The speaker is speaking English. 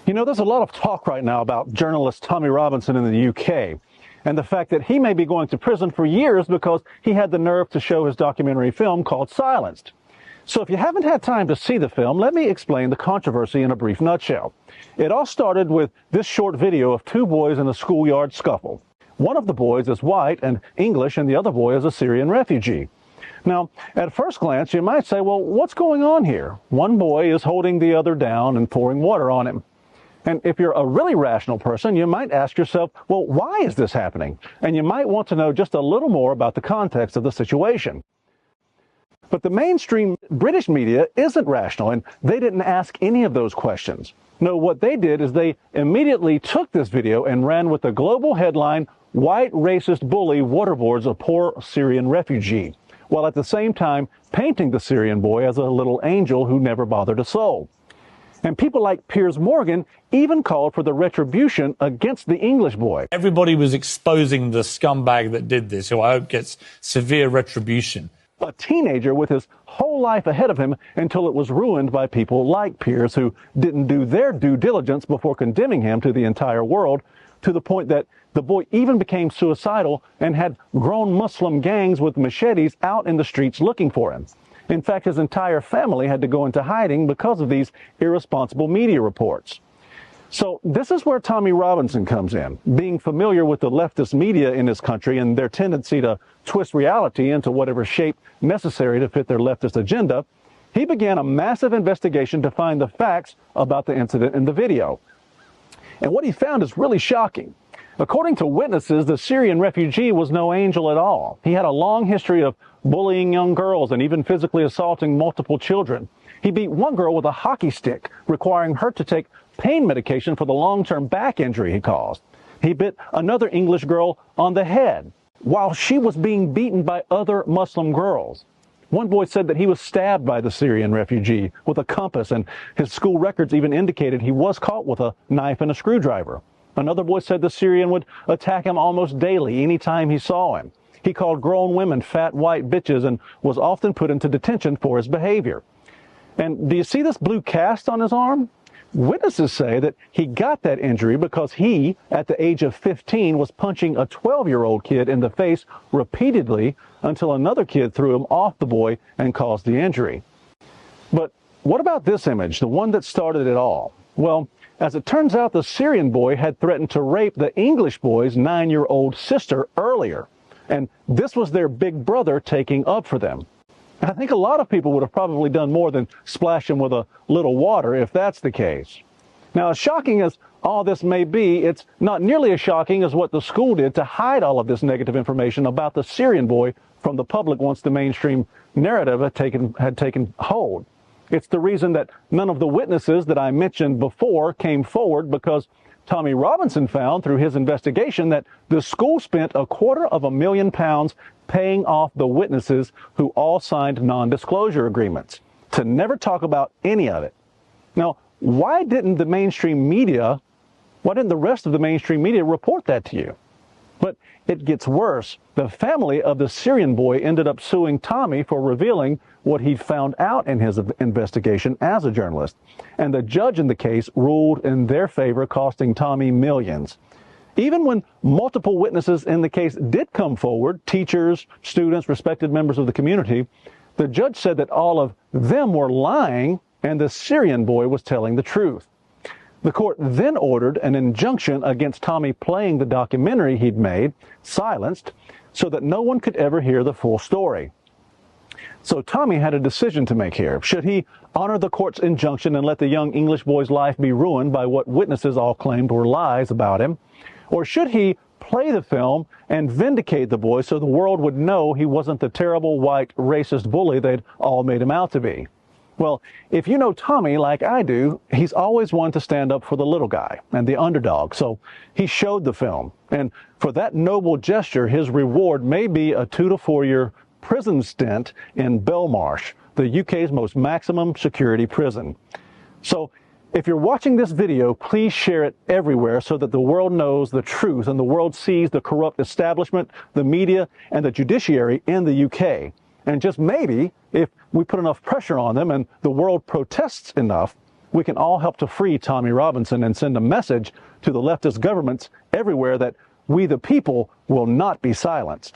You know, there's a lot of talk right now about journalist Tommy Robinson in the UK and the fact that he may be going to prison for years because he had the nerve to show his documentary film called Silenced. So if you haven't had time to see the film, let me explain the controversy in a brief nutshell. It all started with this short video of two boys in a schoolyard scuffle. One of the boys is white and English, and the other boy is a Syrian refugee. Now, at first glance, you might say, well, what's going on here? One boy is holding the other down and pouring water on him. And if you're a really rational person, you might ask yourself, well, why is this happening? And you might want to know just a little more about the context of the situation. But the mainstream British media isn't rational, and they didn't ask any of those questions. No, what they did is they immediately took this video and ran with the global headline, "White Racist Bully Waterboards a Poor Syrian Refugee," while at the same time painting the Syrian boy as a little angel who never bothered a soul. And people like Piers Morgan even called for the retribution against the English boy. Everybody was exposing the scumbag that did this, who I hope gets severe retribution. A teenager with his whole life ahead of him until it was ruined by people like Piers, who didn't do their due diligence before condemning him to the entire world, to the point that the boy even became suicidal and had grown Muslim gangs with machetes out in the streets looking for him. In fact, his entire family had to go into hiding because of these irresponsible media reports. So this is where Tommy Robinson comes in. Being familiar with the leftist media in this country and their tendency to twist reality into whatever shape necessary to fit their leftist agenda, he began a massive investigation to find the facts about the incident in the video. And what he found is really shocking. According to witnesses, the Syrian refugee was no angel at all. He had a long history of bullying young girls and even physically assaulting multiple children. He beat one girl with a hockey stick, requiring her to take pain medication for the long-term back injury he caused. He bit another English girl on the head while she was being beaten by other Muslim girls. One boy said that he was stabbed by the Syrian refugee with a compass, and his school records even indicated he was caught with a knife and a screwdriver. Another boy said the Syrian would attack him almost daily anytime he saw him. He called grown women fat white bitches and was often put into detention for his behavior. And do you see this blue cast on his arm? Witnesses say that he got that injury because he, at the age of 15, was punching a 12-year-old kid in the face repeatedly until another kid threw him off the boy and caused the injury. But what about this image, the one that started it all? Well, as it turns out, the Syrian boy had threatened to rape the English boy's 9-year-old sister earlier. And this was their big brother taking up for them. And I think a lot of people would have probably done more than splash him with a little water if that's the case. Now, as shocking as all this may be, it's not nearly as shocking as what the school did to hide all of this negative information about the Syrian boy from the public once the mainstream narrative had taken hold. It's the reason that none of the witnesses that I mentioned before came forward, because Tommy Robinson found through his investigation that the school spent £250,000 paying off the witnesses who all signed non-disclosure agreements to never talk about any of it. Now, why didn't the rest of the mainstream media report that to you? But it gets worse. The family of the Syrian boy ended up suing Tommy for revealing what he'd found out in his investigation as a journalist. And the judge in the case ruled in their favor, costing Tommy millions. Even when multiple witnesses in the case did come forward, teachers, students, respected members of the community, the judge said that all of them were lying and the Syrian boy was telling the truth. The court then ordered an injunction against Tommy playing the documentary he'd made, Silenced, so that no one could ever hear the full story. So Tommy had a decision to make here. Should he honor the court's injunction and let the young English boy's life be ruined by what witnesses all claimed were lies about him? Or should he play the film and vindicate the boy so the world would know he wasn't the terrible white racist bully they'd all made him out to be? Well, if you know Tommy like I do, he's always one to stand up for the little guy and the underdog. So he showed the film. And for that noble gesture, his reward may be a 2 to 4 year prison stint in Belmarsh, the UK's most maximum security prison. So if you're watching this video, please share it everywhere so that the world knows the truth and the world sees the corrupt establishment, the media, and the judiciary in the UK. And just maybe, if we put enough pressure on them and the world protests enough, we can all help to free Tommy Robinson and send a message to the leftist governments everywhere that we the people will not be silenced.